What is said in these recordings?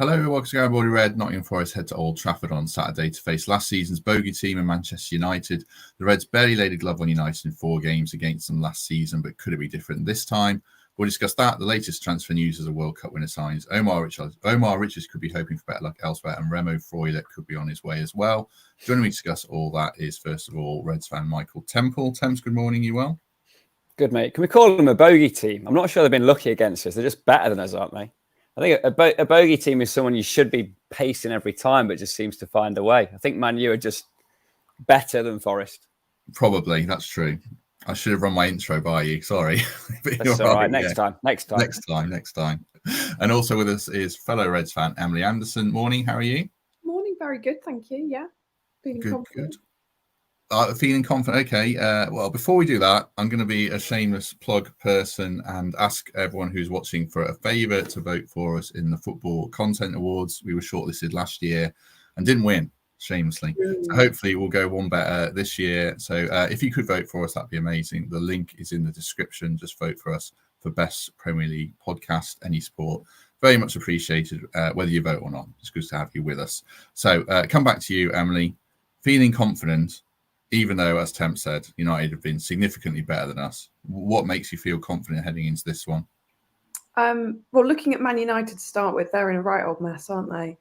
Hello, welcome to Garibaldi Red. Nottingham Forest head to Old Trafford on Saturday to face last season's bogey team in Manchester United. The Reds barely laid a glove on United in 4 games against them last season, but could it be different this time? We'll discuss that, the latest transfer news as a World Cup winner signs. Omar Richards could be hoping for better luck elsewhere, and Remo Freuler could be on his way as well. Joining me to discuss all that is, first of all, Reds fan Michael Temple. Temps, good morning, you well? Good, mate. Can we call them a bogey team? I'm not sure they've been lucky against us. They're just better than us, aren't they? I think a bogey team is someone you should be pacing every time, but just seems to find a way. I think Man U are just better than Forest. Probably, that's true. I should have run my intro by you. Sorry. That's all right. Next time. Next time. And also with us is fellow Reds fan Emily Anderson. Morning. How are you? Morning. Very good. Thank you. Yeah. Feeling confident. Good. Feeling confident. Okay. Well, before we do that, I'm going to be a shameless plug person and ask everyone who's watching for a favour to vote for us in the Football Content Awards. We were shortlisted last year and didn't win, shamelessly. So hopefully we'll go one better this year. So if you could vote for us, that'd be amazing. The link is in the description. Just vote for us for Best Premier League Podcast, any sport. Very much appreciated, whether you vote or not. It's good to have you with us. So come back to you, Emily. Feeling confident, even though, as Temp said, United have been significantly better than us. What makes you feel confident heading into this one? Well, looking at Man United to start with, they're in a right old mess, aren't they?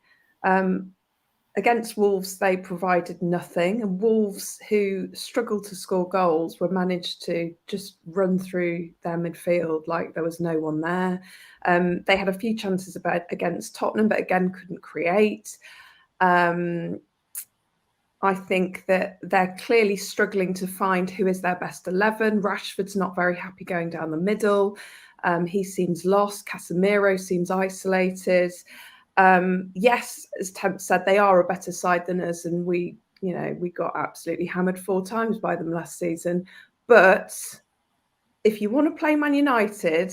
Against Wolves, they provided nothing. And Wolves, who struggled to score goals, were managed to just run through their midfield like there was no one there. They had a few chances against Tottenham, but again, couldn't create. I think that they're clearly struggling to find who is their best 11. Rashford's not very happy going down the middle. He seems lost. Casemiro seems isolated. Yes, as Temp said, they are a better side than us, and we got absolutely hammered 4 times by them last season. But if you want to play Man United,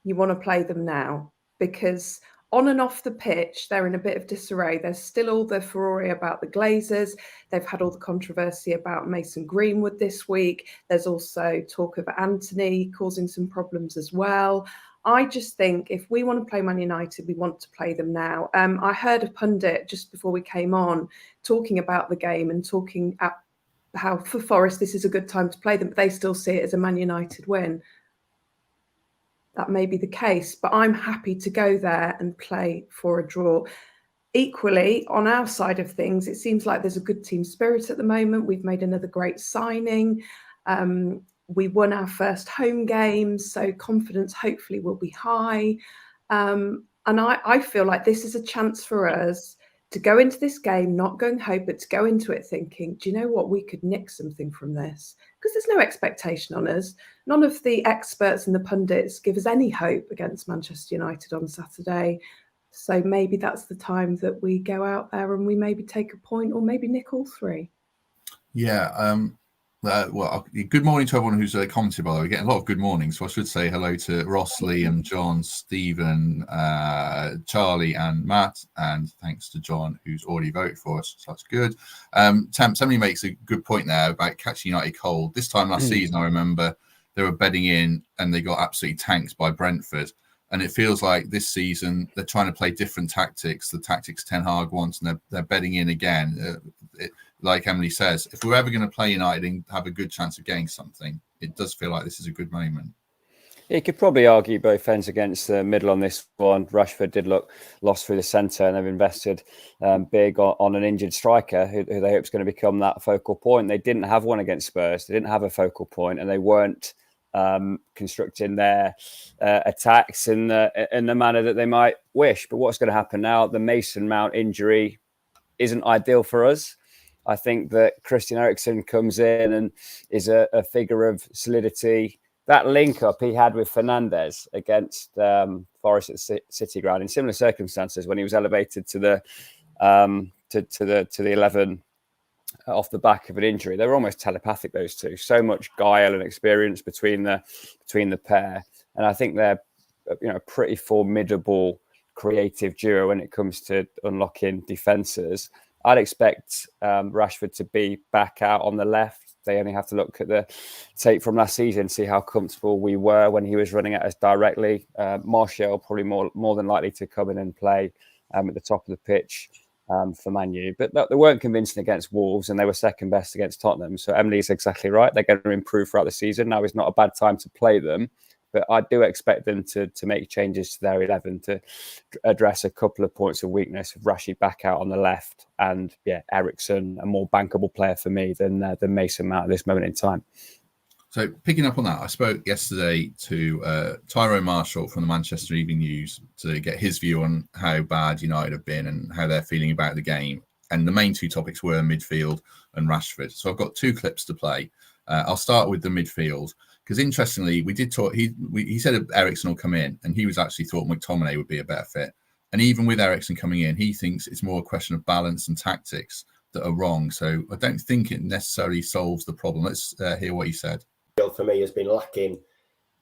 you want to play them now, because on and off the pitch, they're in a bit of disarray. There's still all the furore about the Glazers. They've had all the controversy about Mason Greenwood this week. There's also talk of Anthony causing some problems as well. I just think if we want to play Man United, we want to play them now. I heard a pundit just before we came on talking about the game and talking at how for Forest this is a good time to play them, but they still see it as a Man United win. That may be the case, but I'm happy to go there and play for a draw. Equally, on our side of things, it seems like there's a good team spirit at the moment. We've made another great signing. We won our first home game, so confidence hopefully will be high. And I feel like this is a chance for us to go into this game, not gung ho, but to go into it thinking, do you know what, we could nick something from this? Because there's no expectation on us. None of the experts and the pundits give us any hope against Manchester United on Saturday. So maybe that's the time that we go out there and we maybe take a point or maybe nick all 3. Yeah. Well, good morning to everyone who's commented, by the way. We're getting a lot of good mornings. So I should say hello to Ross, Liam, John, Stephen, Charlie and Matt. And thanks to John, who's already voted for us. So that's good. Somebody makes a good point there about catching United cold. This time last season, I remember they were bedding in and they got absolutely tanked by Brentford. And it feels like this season they're trying to play different tactics, the tactics Ten Hag wants, and they're bedding in again. Like Emily says, if we're ever going to play United and have a good chance of getting something, it does feel like this is a good moment. You could probably argue both ends against the middle on this one. Rashford did look lost through the centre, and they've invested big on an injured striker who they hope is going to become that focal point. They didn't have one against Spurs. They didn't have a focal point, and they weren't constructing their attacks in the manner that they might wish. But what's going to happen now? The Mason Mount injury isn't ideal for us. I think that Christian Eriksen comes in and is a figure of solidity. That link up he had with Fernandes against Forest at City Ground in similar circumstances when he was elevated to the 11 off the back of an injury. They were almost telepathic, those two. So much guile and experience between the pair, and I think they're a pretty formidable creative duo when it comes to unlocking defences. I'd expect Rashford to be back out on the left. They only have to look at the tape from last season, see how comfortable we were when he was running at us directly. Marshall probably more than likely to come in and play at the top of the pitch for Man U. But they weren't convincing against Wolves, and they were second best against Tottenham. So Emily's exactly right. They're going to improve throughout the season. Now is not a bad time to play them. But I do expect them to make changes to their 11 to address a couple of points of weakness with Rashid back out on the left. And Eriksen, a more bankable player for me than Mason Mount at this moment in time. So picking up on that, I spoke yesterday to Tyrone Marshall from the Manchester Evening News to get his view on how bad United have been and how they're feeling about the game. And the main two topics were midfield and Rashford. So I've got two clips to play. I'll start with the midfield. Because interestingly, we did talk. He said Eriksen will come in, and he was actually thought McTominay would be a better fit. And even with Eriksen coming in, he thinks it's more a question of balance and tactics that are wrong. So I don't think it necessarily solves the problem. Let's hear what he said. For me, has been lacking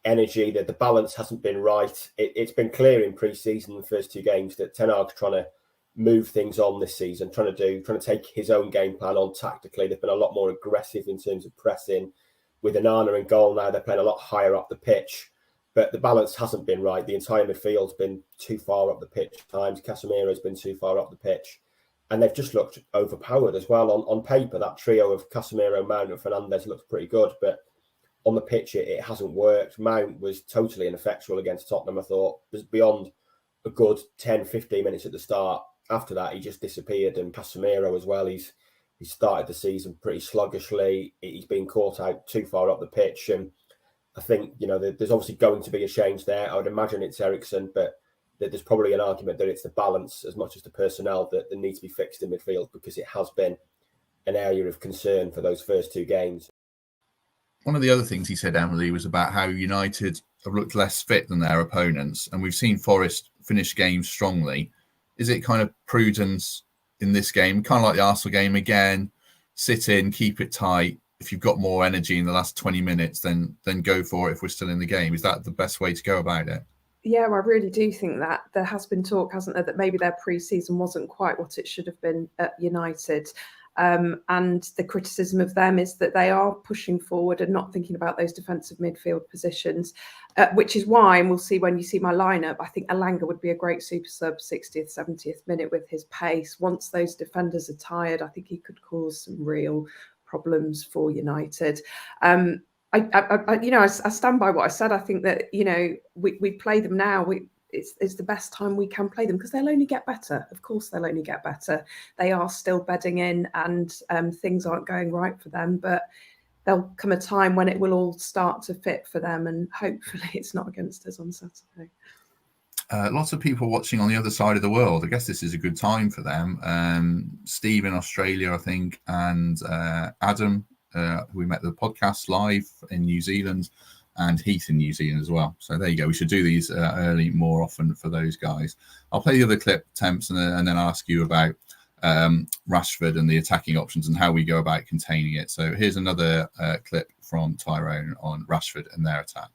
energy. That the balance hasn't been right. It's been clear in pre-season, the first two games, that Ten Hag's trying to move things on this season, trying to take his own game plan on tactically. They've been a lot more aggressive in terms of pressing. With Onana in goal now, they're playing a lot higher up the pitch, but the balance hasn't been right. The entire midfield's been too far up the pitch at times. Casemiro's been too far up the pitch, and they've just looked overpowered as well. On paper, that trio of Casemiro, Mount and Fernandes looks pretty good, but on the pitch, it hasn't worked. Mount was totally ineffectual against Tottenham, I thought. It was beyond a good 10, 15 minutes at the start. After that, he just disappeared, and Casemiro as well. He started the season pretty sluggishly. He's been caught out too far up the pitch. And I think, there's obviously going to be a change there. I would imagine it's Eriksen, but there's probably an argument that it's the balance as much as the personnel that needs to be fixed in midfield, because it has been an area of concern for those first two games. One of the other things he said, Emily, was about how United have looked less fit than their opponents. And we've seen Forest finish games strongly. Is it kind of prudence in this game, kind of like the Arsenal game again, sit in, keep it tight? If you've got more energy in the last 20 minutes, then go for it if we're still in the game. Is that the best way to go about it? Yeah, I really do think that there has been talk, hasn't there, that maybe their pre-season wasn't quite what it should have been at United. And the criticism of them is that they are pushing forward and not thinking about those defensive midfield positions, which is why, and we'll see when you see my lineup, I think Elanga would be a great super sub 60th, 70th minute with his pace. Once those defenders are tired, I think he could cause some real problems for United. I stand by what I said. I think that, we play them now. It's the best time we can play them, because they'll only get better. Of course, they'll only get better. They are still bedding in, and things aren't going right for them. But there'll come a time when it will all start to fit for them, and hopefully it's not against us on Saturday. Lots of people watching on the other side of the world. I guess this is a good time for them. Steve in Australia, I think, and Adam, who we met the podcast live in New Zealand, and Heath in New Zealand as well. So there you go. We should do these early more often for those guys. I'll play the other clip, Temps, and then ask you about Rashford and the attacking options and how we go about containing it. So here's another clip from Tyrone on Rashford and their attack.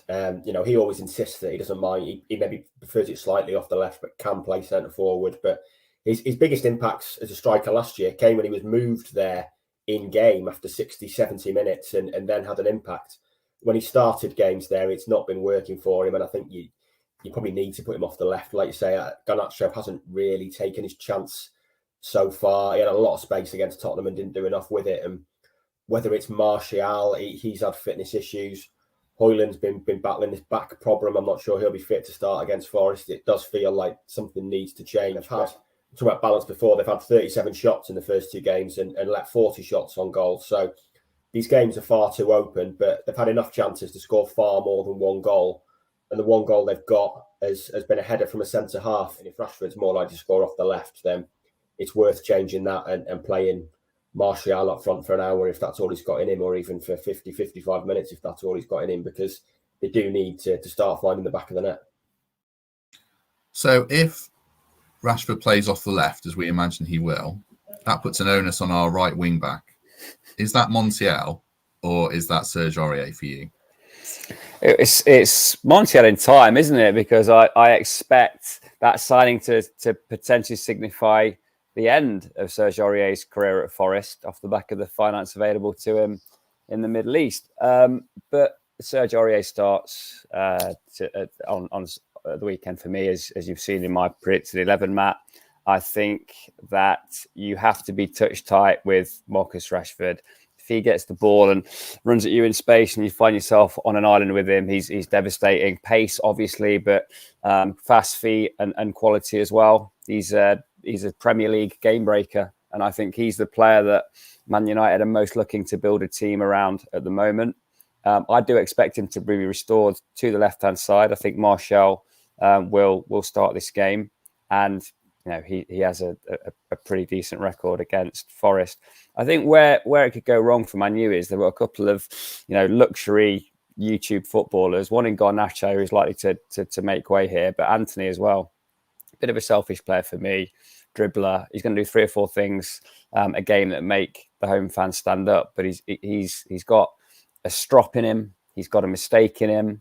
He always insists that he doesn't mind. He maybe prefers it slightly off the left, but can play centre forward. But his biggest impacts as a striker last year came when he was moved there in game after 60, 70 minutes and then had an impact. When he started games there, it's not been working for him. And I think you probably need to put him off the left. Like you say, Garnacho hasn't really taken his chance so far. He had a lot of space against Tottenham and didn't do enough with it. And whether it's Martial, he's had fitness issues. Højlund's been battling this back problem. I'm not sure he'll be fit to start against Forest. It does feel like something needs to change. I've talked about balance before. They've had 37 shots in the first two games and let 40 shots on goal. So these games are far too open, but they've had enough chances to score far more than one goal. And the one goal they've got has been a header from a centre half. And if Rashford's more likely to score off the left, then it's worth changing that and playing Martial up front for an hour if that's all he's got in him, or even for 50, 55 minutes if that's all he's got in him, because they do need to start finding the back of the net. So if Rashford plays off the left, as we imagine he will, that puts an onus on our right wing back. Is that Montiel or is that Serge Aurier for you? It's Montiel in time, isn't it? Because I expect that signing to potentially signify the end of Serge Aurier's career at Forest off the back of the finance available to him in the Middle East. But Serge Aurier starts on at the weekend for me, as you've seen in my predicted 11, Matt. I think that you have to be touch tight with Marcus Rashford. If he gets the ball and runs at you in space and you find yourself on an island with him, he's devastating. Pace, obviously, but fast feet and quality as well. He's a Premier League game breaker. And I think he's the player that Man United are most looking to build a team around at the moment. I do expect him to be restored to the left-hand side. I think Marshall will start this game. And he has a pretty decent record against Forest. I think where it could go wrong for Man U is there were a couple of luxury YouTube footballers. One in Garnacho who's likely to make way here, but Anthony as well. Bit of a selfish player for me. Dribbler. He's going to do 3 or 4 things a game that make the home fans stand up. But he's got a strop in him. He's got a mistake in him.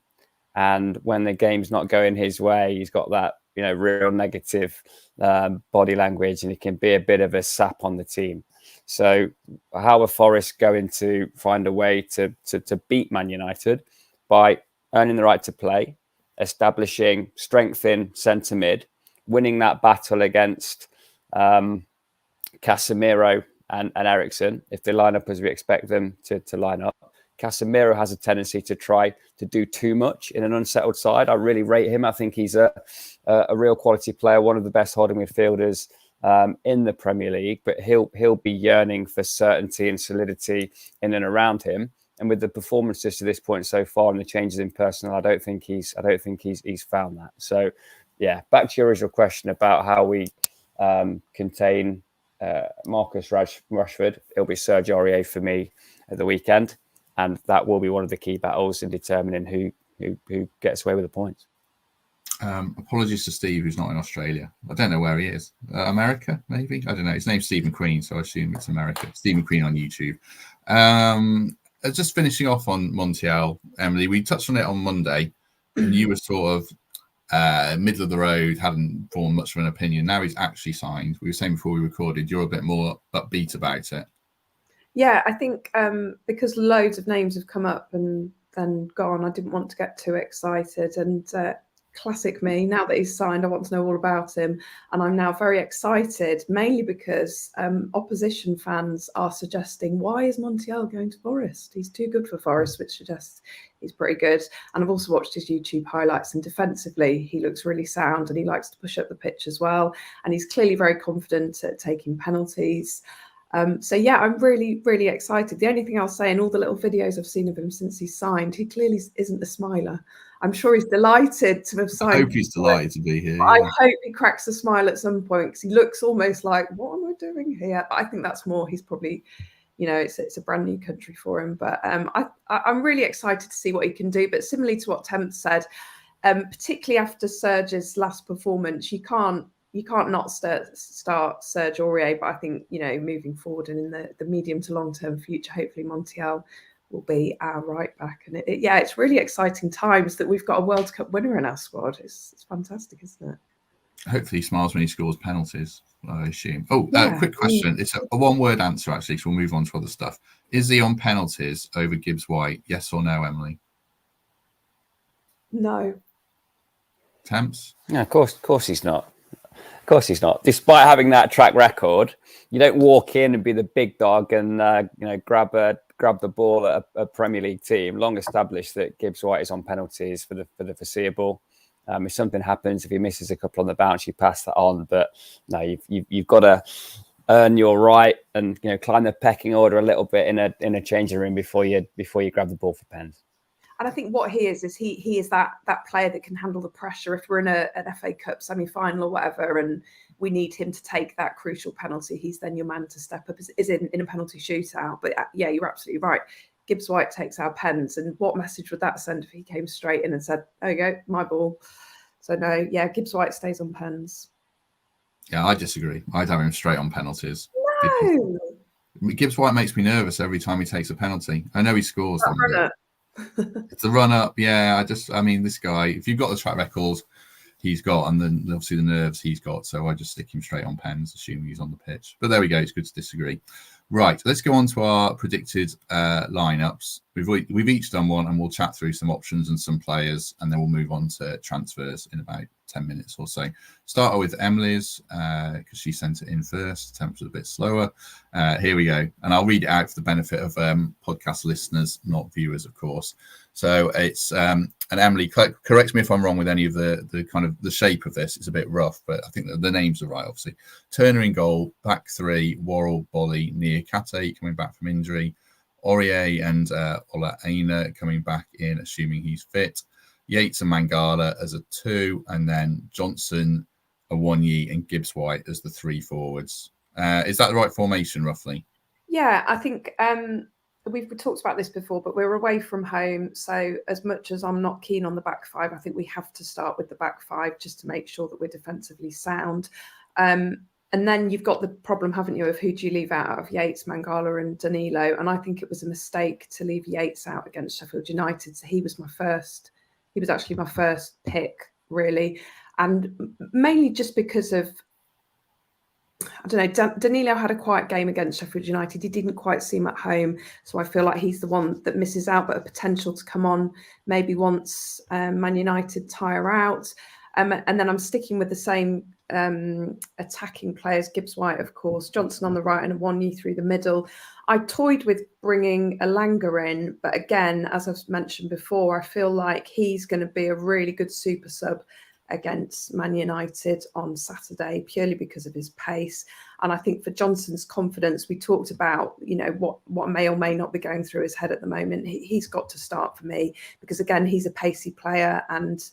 And when the game's not going his way, he's got that real negative body language, and he can be a bit of a sap on the team. So how are Forest going to find a way to beat Man United? By earning the right to play, establishing strength in centre mid, winning that battle against Casemiro and Eriksen, if they line up as we expect them to line up. Casemiro has a tendency to try to do too much in an unsettled side. I really rate him. I think he's a real quality player, one of the best holding midfielders in the Premier League, but he'll be yearning for certainty and solidity in and around him. And with the performances to this point so far and the changes in personnel, I don't think he's found that. So yeah, back to your original question about how we contain Marcus Rashford. It'll be Serge Aurier for me at the weekend, and that will be one of the key battles in determining who gets away with the points. Apologies to Steve, who's not in Australia. I don't know where he is. America, maybe? I don't know. His name's Stephen Queen, so I assume it's America. Stephen Queen on YouTube. Just finishing off on Montiel, Emily, we touched on it on Monday, and you were sort of middle of the road, hadn't formed much of an opinion. Now he's actually signed. We were saying before we recorded, you're a bit more upbeat about it. Yeah, I think because loads of names have come up and then gone, I didn't want to get too excited. And classic me, now that he's signed, I want to know all about him. And I'm now very excited, mainly because opposition fans are suggesting, why is Montiel going to Forest? He's too good for Forest, which suggests he's pretty good. And I've also watched his YouTube highlights, and defensively, he looks really sound and he likes to push up the pitch as well. And he's clearly very confident at taking penalties. So yeah, I'm really, really excited. The only thing I'll say, in all the little videos I've seen of him since he's signed, he clearly isn't a smiler. I'm sure he's delighted to have signed. I hope he's delighted to be here. Yeah. I hope he cracks a smile at some point, because he looks almost like, what am I doing here? But I think that's more, he's probably, it's a brand new country for him. But I'm really excited to see what he can do. But similarly to what Temp said, particularly after Serge's last performance, you can't not start Serge Aurier, but I think, moving forward and in the medium to long-term future, hopefully Montiel will be our right back. And it's really exciting times that we've got a World Cup winner in our squad. It's fantastic, isn't it? Hopefully he smiles when he scores penalties, I assume. Quick question. It's a one-word answer, actually, so we'll move on to other stuff. Is he on penalties over Gibbs White? Yes or no, Emily? No. Temps? Yeah, of course he's not. Of course he's not. Despite having that track record, you don't walk in and be the big dog and grab the ball at a Premier League team. Long established that Gibbs White is on penalties for the foreseeable. If something happens, if he misses a couple on the bounce, you pass that on. But no, you've got to earn your right and climb the pecking order a little bit in a changing room before you grab the ball for pens. And I think what he is he is that player that can handle the pressure. If we're in an FA Cup semi-final or whatever, and we need him to take that crucial penalty, he's then your man to step up, is in a penalty shootout. But yeah, you're absolutely right. Gibbs White takes our pens. And what message would that send if he came straight in and said, there you go, my ball? So no, yeah, Gibbs White stays on pens. Yeah, I disagree. I'd have him straight on penalties. No! Gibbs White makes me nervous every time he takes a penalty. I know he scores them. It's a run-up. Yeah, this guy, if you've got the track records he's got, and then obviously the nerves he's got, so I just stick him straight on pens, assuming he's on the pitch. But there we go. It's good to disagree. Right, let's go on to our predicted lineups. We've each done one, and we'll chat through some options and some players, and then we'll move on to transfers in about 10 minutes or so. Start with Emily's, because she sent it in first. Temps was a bit slower. Here we go, and I'll read it out for the benefit of podcast listeners, not viewers, of course. So it's and Emily, correct me if I'm wrong with any of the kind of the shape of this. It's a bit rough, but I think the names are right. Obviously, Turner in goal, back three, Worrell, Bolly, Niakate coming back from injury, Aurier and Ola Aina coming back in, assuming he's fit. Yates and Mangala as a 2, and then Johnson, Awonyi, and Gibbs White as the 3 forwards. Is that the right formation, roughly? Yeah, I think we've talked about this before, but we're away from home. So as much as I'm not keen on the back 5, I think we have to start with the back 5 just to make sure that we're defensively sound. And then you've got the problem, haven't you, of who do you leave out of Yates, Mangala and Danilo. And I think it was a mistake to leave Yates out against Sheffield United. So he was actually my first pick, really. And mainly just because of, I don't know, Danilo had a quiet game against Sheffield United. He didn't quite seem at home. So I feel like he's the one that misses out, but a potential to come on maybe once Man United tire out. And then I'm sticking with the same attacking players, Gibbs White, of course, Johnson on the right and Awonyi through the middle. I toyed with bringing Elanga in, but again, as I've mentioned before, I feel like he's going to be a really good super sub against Man United on Saturday, purely because of his pace. And I think for Johnson's confidence, we talked about, you know, what may or may not be going through his head at the moment. He's got to start for me because, again, he's a pacey player, and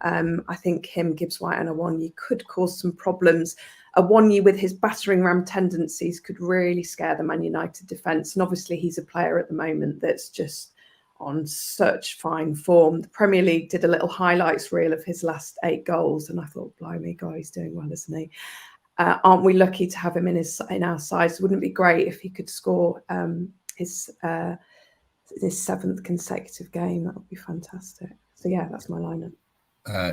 I think him, Gibbs White and Awonyi could cause some problems. Awonyi, with his battering ram tendencies, could really scare the Man United defence. And obviously he's a player at the moment that's just on such fine form. The Premier League did a little highlights reel of his last 8 goals, and I thought, blimey, God, he's doing well, isn't he? Aren't we lucky to have him in our sides? Wouldn't it be great if he could score his 7th consecutive game? That would be fantastic. So yeah, that's my lineup.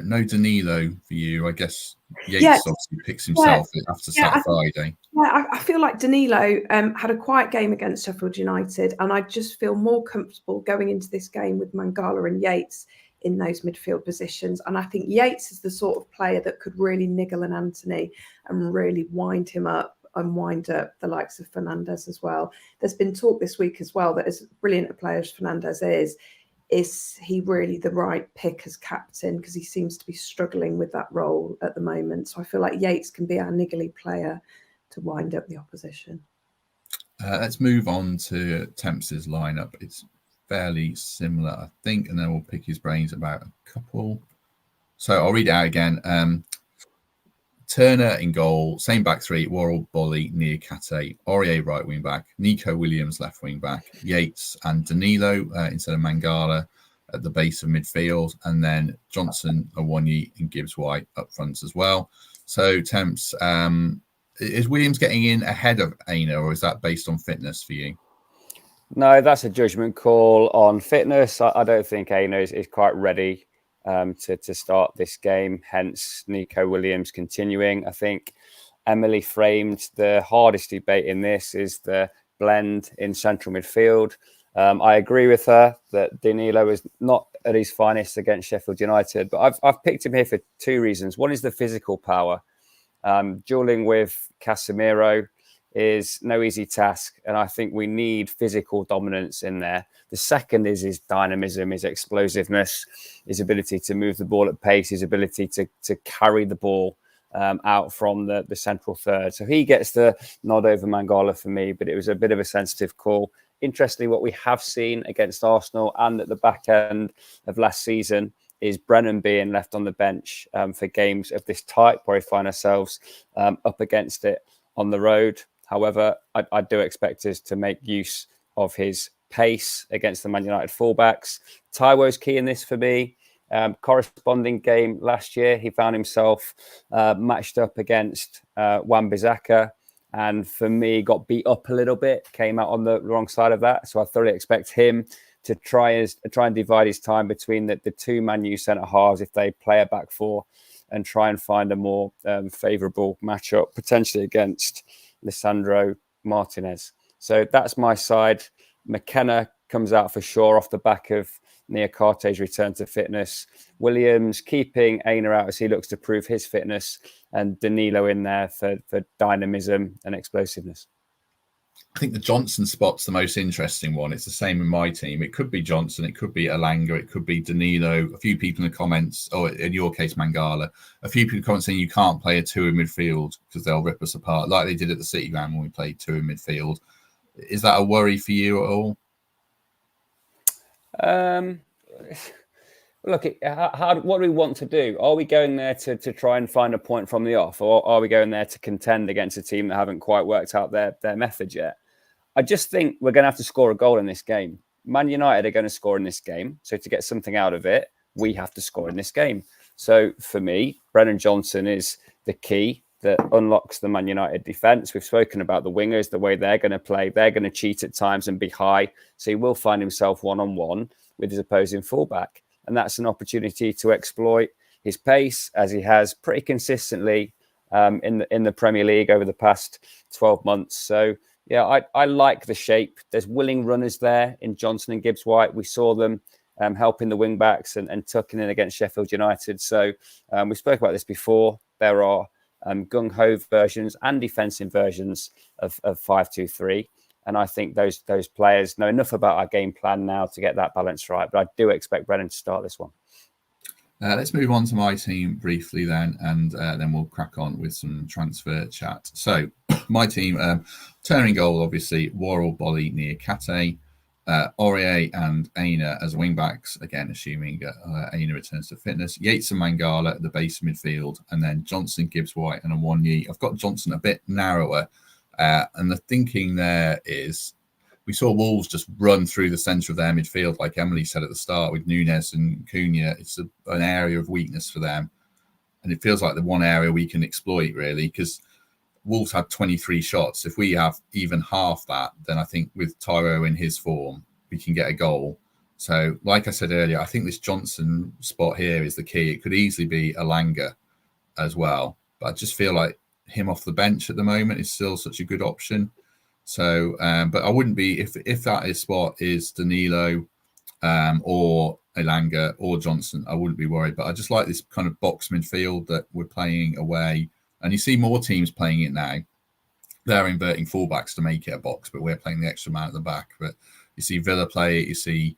No Danilo for you. I guess Yates obviously picks himself after Friday. I feel like Danilo had a quiet game against Sheffield United, and I just feel more comfortable going into this game with Mangala and Yates in those midfield positions. And I think Yates is the sort of player that could really niggle an Anthony and really wind him up and wind up the likes of Fernandes as well. There's been talk this week as well that, as brilliant a player as Fernandes is he really the right pick as captain, because he seems to be struggling with that role at the moment. So I feel like Yates can be our niggly player to wind up the opposition. Let's move on to Temps's lineup. It's fairly similar, I think, and then we'll pick his brains about a couple. So I'll read it out again. Turner in goal, same back 3, Worrell, Bolly, Niakate, Aurier right wing back, Nico Williams left wing back, Yates and Danilo instead of Mangala at the base of midfield, and then Johnson, Awonyi and Gibbs White up front as well. So Temps, is Williams getting in ahead of Aina, or is that based on fitness for you? No, that's a judgment call on fitness. I don't think Aina is quite ready to start this game, hence Nico Williams continuing. I think Emily framed the hardest debate in this is the blend in central midfield. I agree with her that Danilo is not at his finest against Sheffield United, but I've picked him here for 2 reasons. One is the physical power. Dueling with Casemiro is no easy task, and I think we need physical dominance in there. The second is his dynamism, his explosiveness, his ability to move the ball at pace, his ability to carry the ball out from the central third. So he gets the nod over Mangala for me, but it was a bit of a sensitive call. Interestingly, what we have seen against Arsenal and at the back end of last season is Brennan being left on the bench for games of this type where we find ourselves up against it on the road. However, I do expect us to make use of his pace against the Man United fullbacks. Taiwo's key in this for me. Corresponding game last year, he found himself matched up against Wan-Bissaka, and for me, got beat up a little bit, came out on the wrong side of that. So I thoroughly expect him to try and divide his time between the 2 Man U centre halves if they play a back 4, and try and find a more favourable matchup, potentially against Lisandro Martinez. So that's my side. McKenna comes out for sure off the back of Niakate's return to fitness. Williams keeping Aina out as he looks to prove his fitness, and Danilo in there for dynamism and explosiveness. I think the Johnson spot's the most interesting one. It's the same in my team. It could be Johnson, it could be Elanga, it could be Danilo. A few people in the comments, or in your case, Mangala, a few people in the comments saying you can't play a two in midfield because they'll rip us apart, like they did at the City Ground when we played two in midfield. Is that a worry for you at all? Look, what do we want to do? Are we going there to try and find a point from the off, or are we going there to contend against a team that haven't quite worked out their method yet? I just think we're going to have to score a goal in this game. Man United are going to score in this game. So to get something out of it, we have to score in this game. So for me, Brennan Johnson is the key that unlocks the Man United defence. We've spoken about the wingers, the way they're going to play. They're going to cheat at times and be high. So he will find himself one-on-one with his opposing fullback. And that's an opportunity to exploit his pace, as he has pretty consistently in the Premier League over the past 12 months. So, yeah, I like the shape. There's willing runners there in Johnson and Gibbs-White. We saw them helping the wing-backs and tucking in against Sheffield United. So we spoke about this before. There are gung-ho versions and defensive versions of 5-2-3. And I think those players know enough about our game plan now to get that balance right. But I do expect Brennan to start this one. Let's move on to my team briefly then, and then we'll crack on with some transfer chat. So my team, turning goal, obviously, Worrell, Bolly, Niakate, Aurier and Aina as wing-backs, again, assuming Aina returns to fitness. Yates and Mangala at the base of midfield, and then Johnson, Gibbs-White and Awoniyi. I've got Johnson a bit narrower. And the thinking there is we saw Wolves just run through the centre of their midfield, like Emily said at the start, with Nunes and Cunha. It's an area of weakness for them. And it feels like the one area we can exploit, really, because Wolves had 23 shots. If we have even half that, then I think with Tyro in his form, we can get a goal. So, like I said earlier, I think this Johnson spot here is the key. It could easily be Elanga as well. But I just feel like him off the bench at the moment is still such a good option. So, but I wouldn't be, if that is spot is Danilo or Elanga or Johnson, I wouldn't be worried. But I just like this kind of box midfield that we're playing away. And you see more teams playing it now. They're inverting fullbacks to make it a box, but we're playing the extra man at the back. But you see Villa play it, you see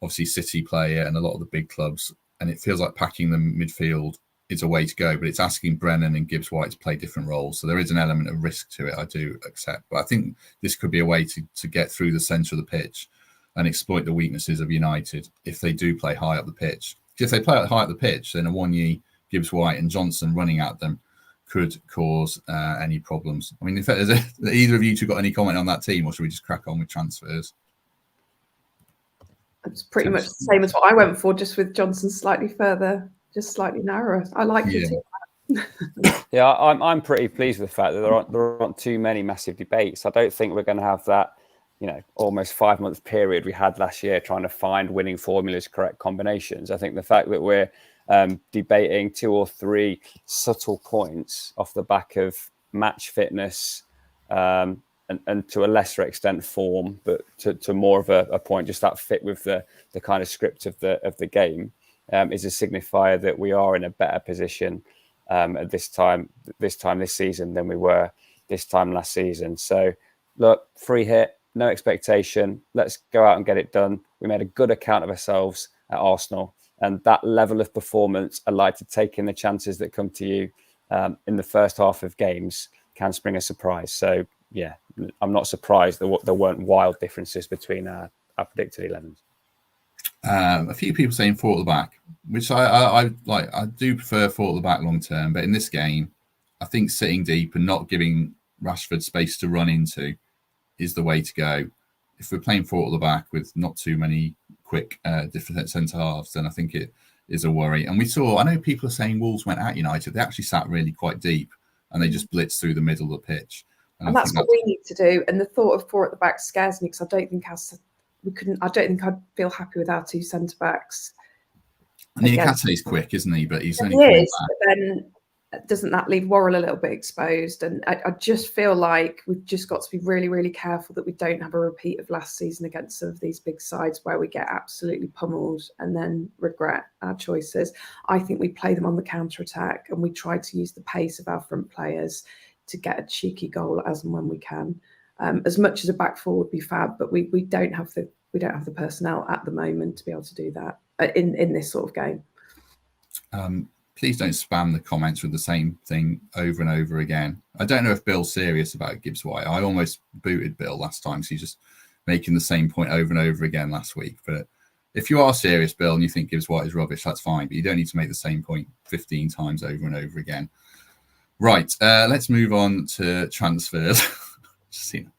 obviously City play it, and a lot of the big clubs. And it feels like packing the midfield is a way to go, but it's asking Brennan and Gibbs-White to play different roles. So there is an element of risk to it, I do accept. But I think this could be a way to get through the centre of the pitch and exploit the weaknesses of United if they do play high up the pitch. If they play high up the pitch, then Awoniyi, Gibbs-White and Johnson running at them could cause any problems. I mean, in fact, either of you two got any comment on that team, or should we just crack on with transfers? It's pretty much the same as what I went for, just with Johnson slightly further, just slightly narrower. I like the team. Yeah, I'm pretty pleased with the fact that there aren't too many massive debates. I don't think we're going to have that, almost 5-month period we had last year trying to find winning formulas, correct combinations. I think the fact that we're debating 2 or 3 subtle points off the back of match fitness and to a lesser extent form, but to more of a point, just that fit with the kind of script of the game is a signifier that we are in a better position at this time this season than we were this time last season. So look, free hit, no expectation. Let's go out and get it done. We made a good account of ourselves at Arsenal, and that level of performance, allied to taking the chances that come to you in the first half of games, can spring a surprise. So yeah, I'm not surprised there weren't wild differences between our predicted 11s. A few people saying 4 at the back, which I like. I do prefer 4 at the back long term, but in this game, I think sitting deep and not giving Rashford space to run into is the way to go. If we're playing 4 at the back with not too many quick different centre halves, then I think it is a worry. And I know people are saying Wolves went at United. They actually sat really quite deep and they just blitzed through the middle of the pitch. And that's what we need to do. And the thought of 4 at the back scares me, because I don't think I'd feel happy with our 2 centre backs. Niakate's quick, isn't he? But he's only coming back. But then doesn't that leave Worrell a little bit exposed? And I just feel like we've just got to be really, really careful that we don't have a repeat of last season against some of these big sides where we get absolutely pummeled and then regret our choices. I think we play them on the counter-attack and we try to use the pace of our front players to get a cheeky goal as and when we can. As much as a back four would be fab, but we don't have the personnel at the moment to be able to do that in this sort of game. Please don't spam the comments with the same thing over and over again. I don't know if Bill's serious about Gibbs White. I almost booted Bill last time, so he's just making the same point over and over again last week. But if you are serious, Bill, and you think Gibbs White is rubbish, that's fine. But you don't need to make the same point 15 times over and over again. Right, let's move on to transfers. Just seen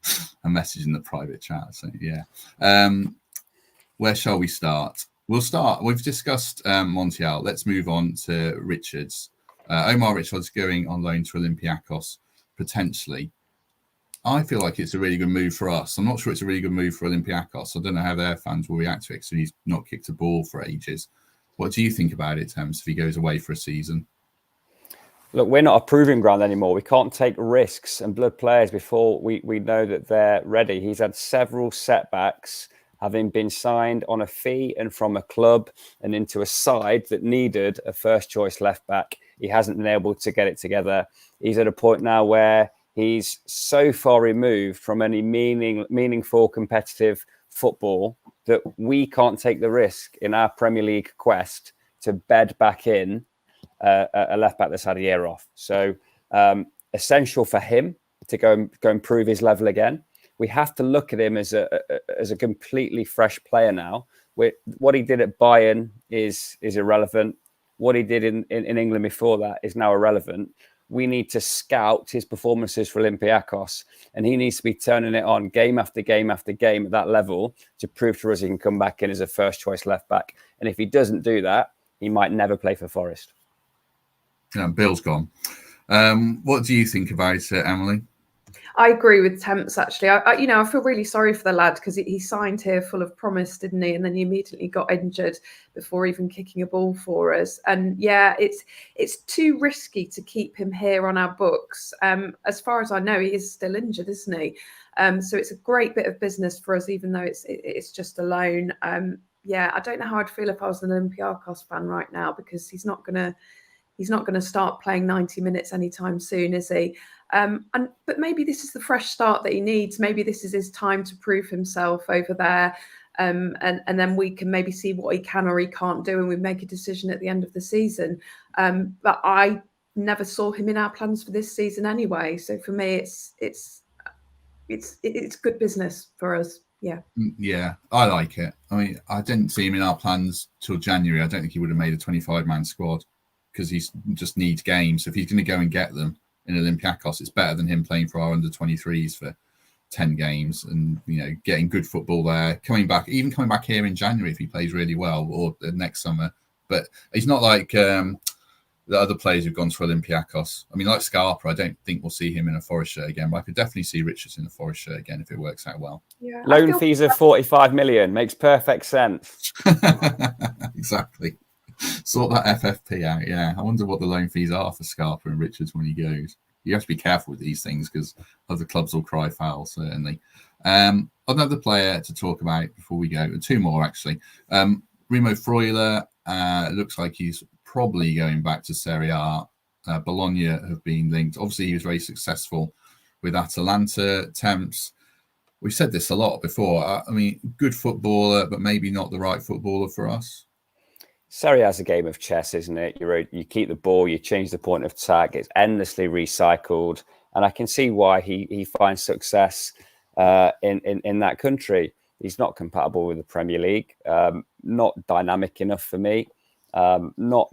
a message in the private chat. So yeah, where shall we start? We'll start. We've discussed Montiel. Let's move on to Richards. Omar Richards going on loan to Olympiacos potentially. I feel like it's a really good move for us. I'm not sure it's a really good move for Olympiacos. I don't know how their fans will react to it. So he's not kicked a ball for ages. What do you think about it, Thames, if he goes away for a season? Look, we're not a proving ground anymore. We can't take risks and blood players before we know that they're ready. He's had several setbacks, having been signed on a fee and from a club and into a side that needed a first choice left back. He hasn't been able to get it together. He's at a point now where he's so far removed from any meaningful competitive football that we can't take the risk in our Premier League quest to bed back in a left back that's had a year off. So essential for him to go and prove his level again. We have to look at him as a completely fresh player now. What he did at Bayern is irrelevant. What he did in England before that is now irrelevant. We need to scout his performances for Olympiacos, and he needs to be turning it on game after game after game at that level to prove to us he can come back in as a first choice left back. And if he doesn't do that, he might never play for Forest. Yeah, Bill's gone. What do you think about it, Emily? I agree with Temps, actually. I feel really sorry for the lad because he signed here full of promise, didn't he? And then he immediately got injured before even kicking a ball for us. And yeah, it's too risky to keep him here on our books. As far as I know, he is still injured, isn't he? So it's a great bit of business for us, even though it's just a loan. Yeah, I don't know how I'd feel if I was an Olympiacos fan right now, because he's not going to start playing 90 minutes anytime soon, is he? But maybe this is the fresh start that he needs. Maybe this is his time to prove himself over there. And then we can maybe see what he can or he can't do, and we make a decision at the end of the season. But I never saw him in our plans for this season anyway. So for me, it's good business for us. Yeah. Yeah, I like it. I mean, I didn't see him in our plans till January. I don't think he would have made a 25-man squad because he just needs games. So if he's going to go and get them in Olympiacos, it's better than him playing for our under-23s for 10 games and, getting good football there, coming back here in January if he plays really well, or next summer. But he's not like the other players who've gone to Olympiacos. I mean, like Scarpa, I don't think we'll see him in a Forest shirt again, but I could definitely see Richards in a Forest shirt again if it works out well. Yeah, loan fees of 45 million makes perfect sense. Exactly. Sort that FFP out. Yeah, I wonder what the loan fees are for Scarpa and Richards when he goes. You have to be careful with these things because other clubs will cry foul, certainly. Another player to talk about before we go, two more actually. Remo Freuler looks like he's probably going back to Serie A. Bologna have been linked. Obviously, he was very successful with Atalanta. Temps. We've said this a lot before. I mean, good footballer, but maybe not the right footballer for us. Serie A is a game of chess, isn't it? You keep the ball, you change the point of attack, it's endlessly recycled. And I can see why he finds success in that country. He's not compatible with the Premier League, not dynamic enough for me, not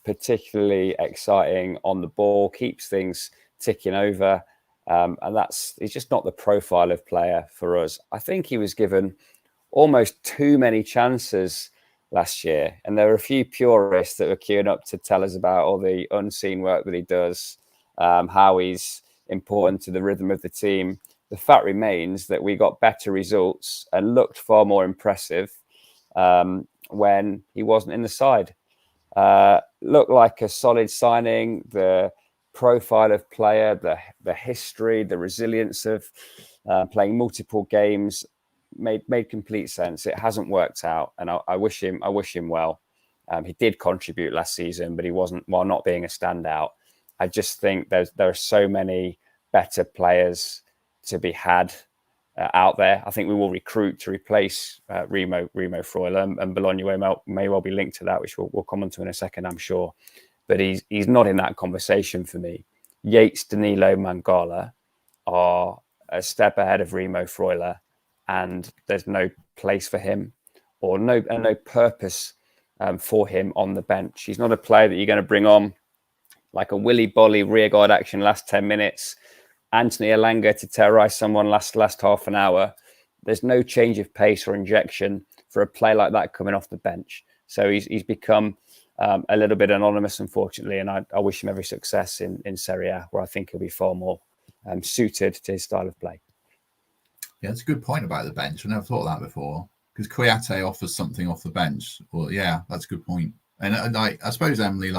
particularly exciting on the ball, keeps things ticking over. And he's just not the profile of player for us. I think he was given almost too many chances last year, and there were a few purists that were queuing up to tell us about all the unseen work that he does, how he's important to the rhythm of the team. The fact remains that we got better results and looked far more impressive when he wasn't in the side. Looked like a solid signing. The profile of player, the history, the resilience of playing multiple games made complete sense. It hasn't worked out, and I wish him well. He did contribute last season, but he wasn't, while not being a standout. I just think there are so many better players to be had out there. I think we will recruit to replace Remo Freuler, and Bologna may well be linked to that, which we'll come on to in a second, I'm sure. But he's not in that conversation for me. Yates, Danilo, Mangala are a step ahead of Remo Freuler, and there's no place for him or no purpose for him on the bench. He's not a player that you're going to bring on like a willy-bolly rearguard action last 10 minutes, Anthony Elanga to terrorise someone last half an hour. There's no change of pace or injection for a player like that coming off the bench. So he's become a little bit anonymous, unfortunately, and I wish him every success in Serie A, where I think he'll be far more suited to his style of play. Yeah, it's a good point about the bench. I never thought of that before, because Kouyaté offers something off the bench. Well, yeah, that's a good point. And I suppose, Emily,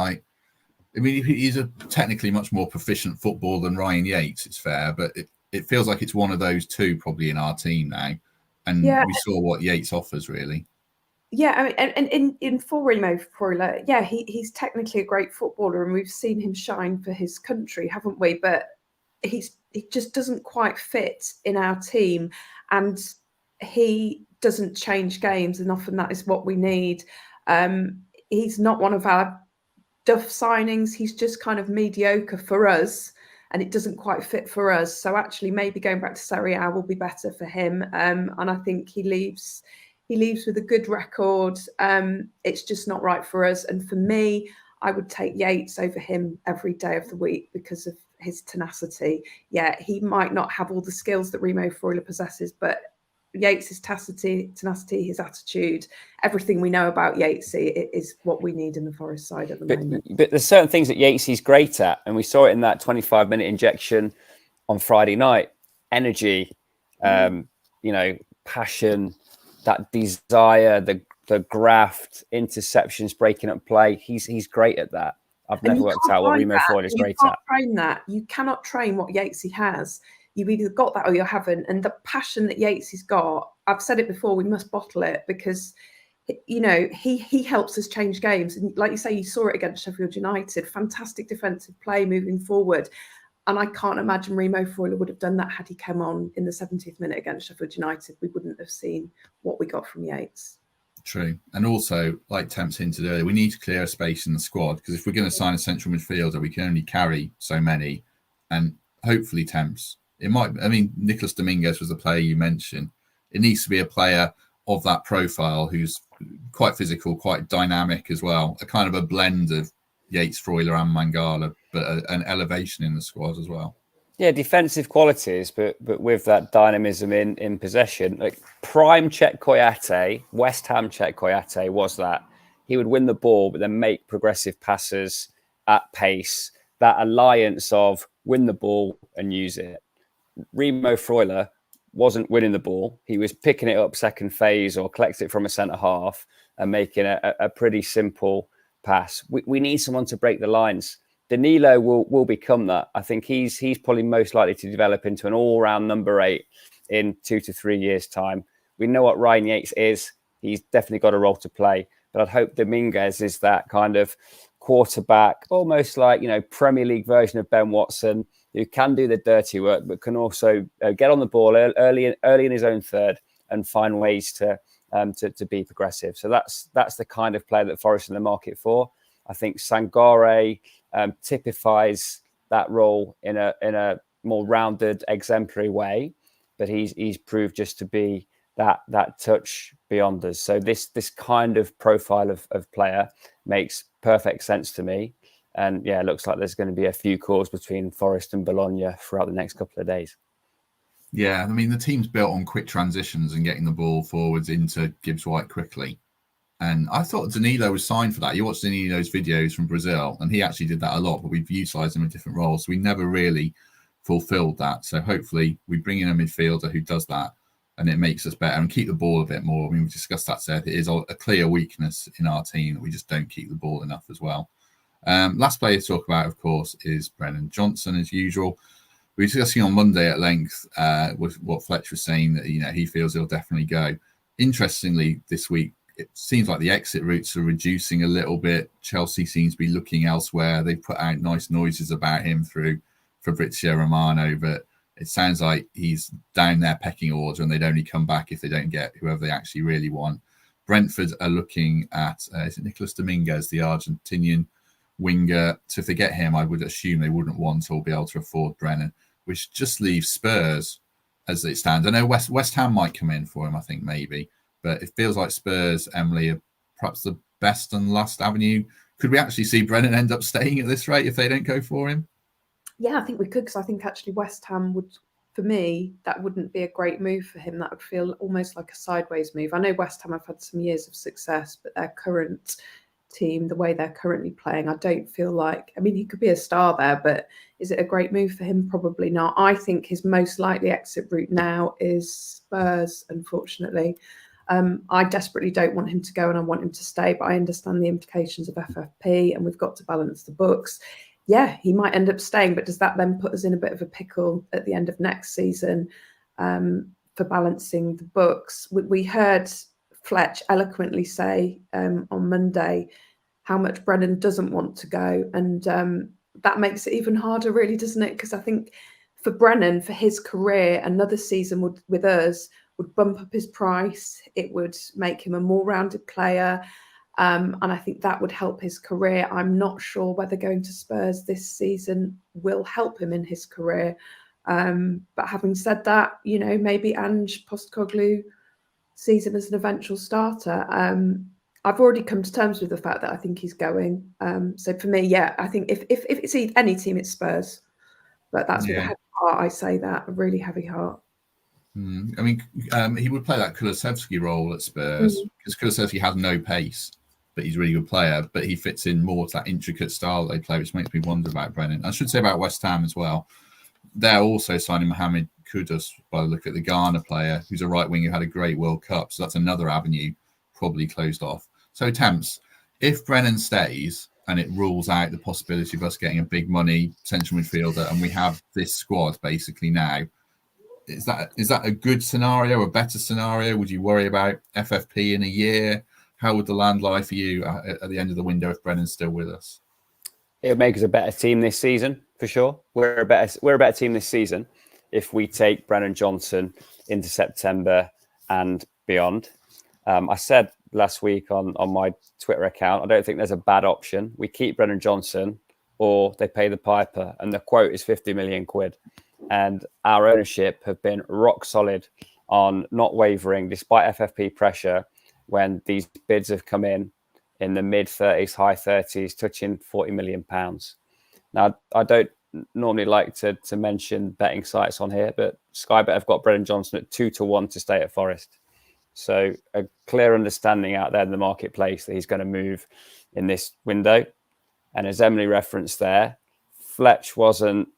he's a technically much more proficient footballer than Ryan Yates, it's fair, but it feels like it's one of those two probably in our team now. And we saw what Yates offers, really. Yeah, I mean, and in for Remo Freuler, yeah, he's technically a great footballer, and we've seen him shine for his country, haven't we? But he just doesn't quite fit in our team, and he doesn't change games, and often that is what we need. He's not one of our duff signings. He's just kind of mediocre for us, and it doesn't quite fit for us. So actually, maybe going back to Serie A will be better for him. And I think he leaves with a good record. It's just not right for us. And for me, I would take Yates over him every day of the week because of his tenacity. Yeah, he might not have all the skills that Remo Freuler possesses, but Yates' tenacity, his attitude, everything we know about Yates is what we need in the Forest side at the moment. But there's certain things that Yates is great at, and we saw it in that 25-minute injection on Friday night. Energy, passion, that desire, the graft, interceptions, breaking up play. He's great at that. I've never worked out what Remo Freuler is great at. Train that. You cannot train what Yatesy has. You've either got that or you haven't. And the passion that Yatesy's got, I've said it before, we must bottle it, because he helps us change games. And like you say, you saw it against Sheffield United. Fantastic defensive play moving forward. And I can't imagine Remo Freuler would have done that had he come on in the 70th minute against Sheffield United. We wouldn't have seen what we got from Yates. True. And also, like Temps hinted earlier, we need to clear a space in the squad, because if we're going to sign a central midfielder, we can only carry so many. And hopefully Temps, Nicolas Dominguez was the player you mentioned. It needs to be a player of that profile who's quite physical, quite dynamic as well. A kind of a blend of Yates, Freuler and Mangala, but an elevation in the squad as well. Yeah, defensive qualities, but with that dynamism in possession. Like prime Czech Kouyaté, West Ham Czech Kouyaté was that. He would win the ball, but then make progressive passes at pace. That alliance of win the ball and use it. Remo Freuler wasn't winning the ball. He was picking it up second phase or collecting it from a centre half and making a pretty simple pass. We need someone to break the lines. Danilo will become that. I think he's probably most likely to develop into an all-round number 8 in 2 to 3 years' time. We know what Ryan Yates is. He's definitely got a role to play. But I'd hope Dominguez is that kind of quarterback, almost like, Premier League version of Ben Watson, who can do the dirty work, but can also get on the ball early in his own third and find ways to be progressive. So that's the kind of player that Forest in the market for. I think Sangare typifies that role in a more rounded, exemplary way, but he's proved just to be that touch beyond us. So this kind of profile of player makes perfect sense to me. And yeah, it looks like there's going to be a few calls between Forest and Bologna throughout the next couple of days. Yeah, the team's built on quick transitions and getting the ball forwards into Gibbs White quickly. And I thought Danilo was signed for that. You watched Danilo's videos from Brazil, and he actually did that a lot, but we've utilised him in different roles. So we never really fulfilled that. So hopefully we bring in a midfielder who does that, and it makes us better and keep the ball a bit more. We discussed that, Seth. It is a clear weakness in our team that we just don't keep the ball enough as well. Last player to talk about, of course, is Brennan Johnson, as usual. We were discussing on Monday at length with what Fletch was saying, that he feels he'll definitely go. Interestingly, this week, it seems like the exit routes are reducing a little bit. Chelsea seems to be looking elsewhere. They've put out nice noises about him through Fabrizio Romano, but it sounds like he's down their pecking order and they'd only come back if they don't get whoever they actually really want. Brentford are looking at, is it Nicolas Dominguez, the Argentinian winger? So if they get him, I would assume they wouldn't want or be able to afford Brennan, which just leaves Spurs as it stands. I know West Ham might come in for him, I think, maybe. But it feels like Spurs, Emily, are perhaps the best and last avenue. Could we actually see Brennan end up staying at this rate if they don't go for him? Yeah, I think we could, because I think actually West Ham would, for me, that wouldn't be a great move for him. That would feel almost like a sideways move. I know West Ham have had some years of success, but their current team, the way they're currently playing, I don't feel like, I mean, he could be a star there, but is it a great move for him? Probably not. I think his most likely exit route now is Spurs, unfortunately. I desperately don't want him to go and I want him to stay, but I understand the implications of FFP and we've got to balance the books. Yeah, he might end up staying, but does that then put us in a bit of a pickle at the end of next season for balancing the books? We heard Fletch eloquently say on Monday how much Brennan doesn't want to go. And that makes it even harder, really, doesn't it? Because I think for Brennan, for his career, another season with us would bump up his price. It would make him a more rounded player. And I think that would help his career. I'm not sure whether going to Spurs this season will help him in his career. But having said that, maybe Ange Postecoglou season as an eventual starter. I've already come to terms with the fact that I think he's going. So for me, yeah, I think if it's any team, it's Spurs. But that's with a heavy heart. I say that, a really heavy heart. I mean, he would play that Kulusevski role at Spurs because Kulusevski has no pace, but he's a really good player. But he fits in more to that intricate style that they play, which makes me wonder about Brennan. I should say about West Ham as well. They're also signing Mohamed Kudus by the look at the Ghana player, who's a right wing who had a great World Cup. So that's another avenue probably closed off. So Temps, if Brennan stays and it rules out the possibility of us getting a big money central midfielder and we have this squad basically now, is that a good scenario, a better scenario? Would you worry about FFP in a year? How would the land lie for you at the end of the window if Brennan's still with us? It would make us a better team this season, for sure. We're a better team this season if we take Brennan Johnson into September and beyond. I said last week on my Twitter account, I don't think there's a bad option. We keep Brennan Johnson or they pay the piper, and the quote is 50 million quid. And our ownership have been rock solid on not wavering despite FFP pressure when these bids have come in the mid 30s, high 30s, touching £40 million. Now, I don't normally like to mention betting sites on here, but Sky Bet have got Brennan Johnson at 2-1 to stay at Forest. So a clear understanding out there in the marketplace that he's going to move in this window. And as Emily referenced there, Fletch wasn't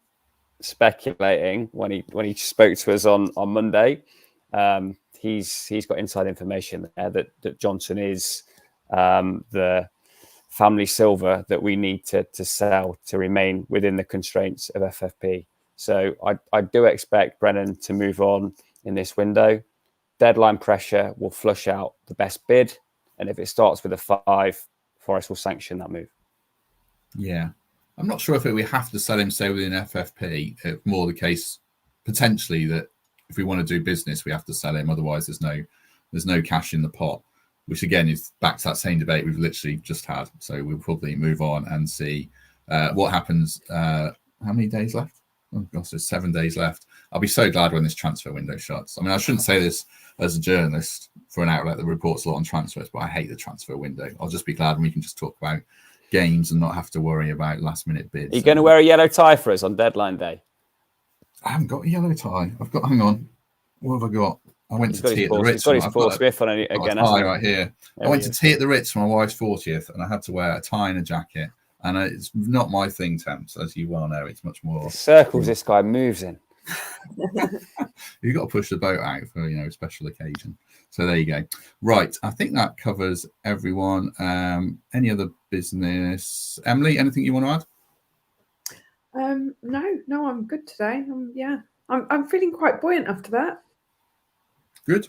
speculating when he spoke to us on Monday. He's got inside information there that Johnson is the family silver that we need to sell to remain within the constraints of FFP. So I do expect Brennan to move on in this window. Deadline pressure will flush out the best bid, and if it starts with a 5, Forest will sanction that move. Yeah. I'm not sure if we have to sell him, say, within FFP. It's more the case, potentially, that if we want to do business, we have to sell him. Otherwise, there's no cash in the pot, which, again, is back to that same debate we've literally just had. So we'll probably move on and see what happens. How many days left? Oh, gosh, there's 7 days left. I'll be so glad when this transfer window shuts. I mean, I shouldn't say this as a journalist for an outlet that reports a lot on transfers, but I hate the transfer window. I'll just be glad when we can just talk about games and not have to worry about last minute bids. Are you going to wear a yellow tie for us on deadline day? I haven't got a yellow tie. Hang on. What have I got? I went to tea at the Ritz. He's got his Paul Smith on it again. Tie right here. I went to tea at the Ritz for my wife's 40th and I had to wear a tie and a jacket. And it's not my thing, Temps, as you well know. It's much more. The circles this guy moves in. You've got to push the boat out for a special occasion. So there you go. Right, I think that covers everyone. Any other business? Emily, anything you want to add? No, I'm good today. I'm feeling quite buoyant after that. Good.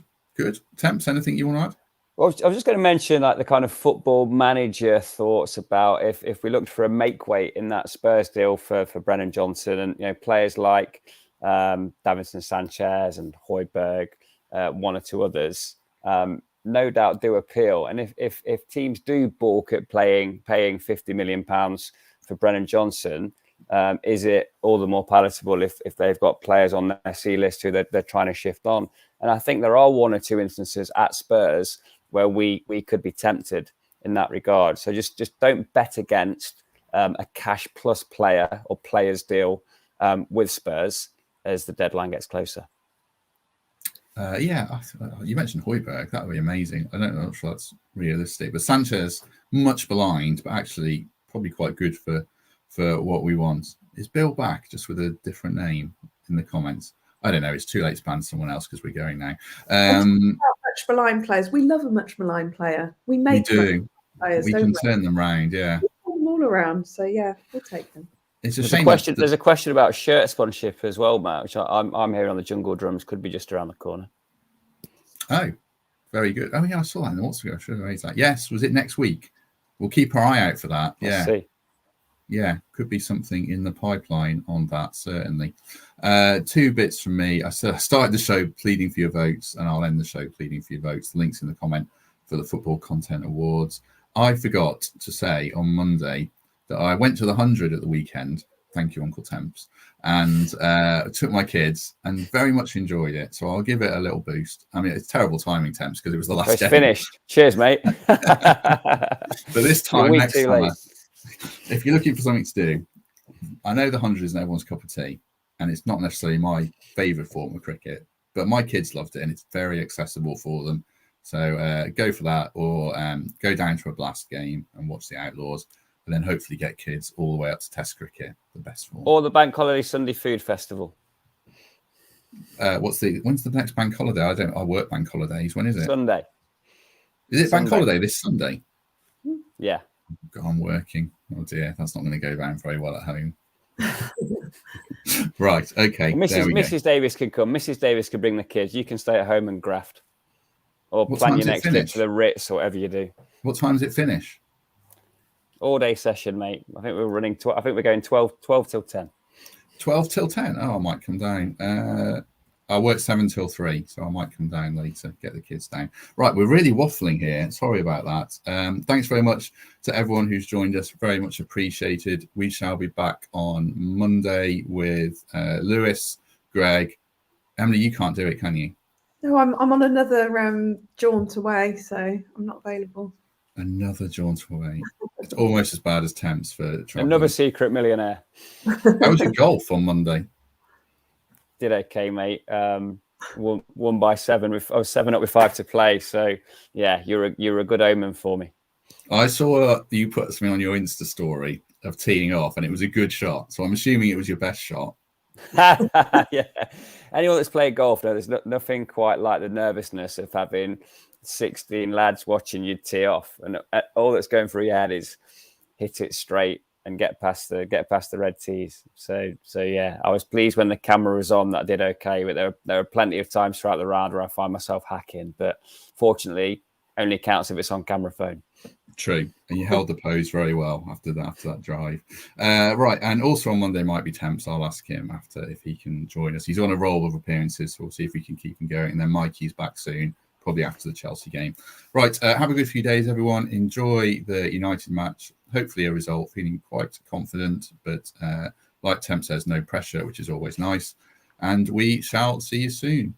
Temps, anything you want to add? Well, I was just going to mention like the kind of football manager thoughts about if we looked for a make weight in that Spurs deal for Brennan Johnson, and players like Davinson Sanchez and Højbjerg, one or two others, no doubt do appeal. And if teams do balk at paying £50 million for Brennan Johnson, is it all the more palatable if they've got players on their C list who they're trying to shift on? And I think there are one or two instances at Spurs where we could be tempted in that regard. So just don't bet against a cash plus player or players deal with Spurs as the deadline gets closer. You mentioned Højbjerg. That would be amazing. I don't know if that's realistic, but Sanchez, much maligned, but actually probably quite good for what we want. Is Bill back just with a different name in the comments? I don't know. It's too late to ban someone else because we're going now. Much maligned players. We love a much maligned player. We do. Players, we can turn them around. Yeah, we turn them all around. So yeah, we'll take them. It's a shame. There's a question about shirt sponsorship as well, Matt, which I'm hearing on the Jungle Drums could be just around the corner. Oh, very good. Oh yeah, I saw that in the months ago. I should have raised that. Yes, was it next week? We'll keep our eye out for that. Yeah. Let's see. Yeah, could be something in the pipeline on that, certainly. Two bits from me. I started the show pleading for your votes, and I'll end the show pleading for your votes. The link's in the comment for the Football Content Awards. I forgot to say on Monday that I went to the 100 at the weekend. Thank you, Uncle Temps. And took my kids and very much enjoyed it. So I'll give it a little boost. I mean, it's terrible timing, Temps, because it was the last day. It's finished. Cheers, mate. But this time next summer, if you're looking for something to do, I know the 100 isn't everyone's cup of tea, and it's not necessarily my favourite form of cricket, but my kids loved it, and it's very accessible for them. So go for that, or go down to a Blast game and watch the Outlaws, and then hopefully get kids all the way up to Test cricket, the best form. Or the Bank Holiday Sunday Food Festival. When's the next bank holiday? I work bank holidays. When is it? Sunday. Is it Sunday. Bank holiday this Sunday? Yeah. God, I'm working. Oh dear, that's not going to go down very well at home. Right, okay. Well, Mrs. Davies can come. Mrs. Davies can bring the kids. You can stay at home and graft. Or plan your next trip to the Ritz or whatever you do. What time does it finish? All day session, mate. I think we're running. I think we're going 12 till 10. 12 till 10? Oh, I might come down. I work 7 till 3, so I might come down later, get the kids down. Right, we're really waffling here. Sorry about that. Thanks very much to everyone who's joined us. Very much appreciated. We shall be back on Monday with Lewis, Greg. Emily, you can't do it, can you? No, I'm on another jaunt away, so I'm not available. Another jaunt away. It's almost as bad as Temps for traveling. Another secret millionaire. How was your golf on Monday? Did okay, mate. Won by 7. I was 7 up with 5 to play. So yeah, you're a good omen for me. I saw you put something on your Insta story of teeing off, and it was a good shot. So I'm assuming it was your best shot. Yeah. Anyone that's played golf knows there's nothing quite like the nervousness of having 16 lads watching you tee off, and all that's going through your head is hit it straight and get past the red tees. So yeah, I was pleased when the camera was on that I did okay, but there are plenty of times throughout the round where I find myself hacking, but fortunately only counts if it's on camera phone. True, and you held the pose very well after that drive. Right, and also on Monday might be Temps. I'll ask him after if he can join us. He's on a roll of appearances, so we'll see if we can keep him going. And then Mikey's back soon, probably after the Chelsea game. Right, have a good few days, everyone. Enjoy the United match. Hopefully a result. Feeling quite confident, but like Temp says, no pressure, which is always nice. And we shall see you soon.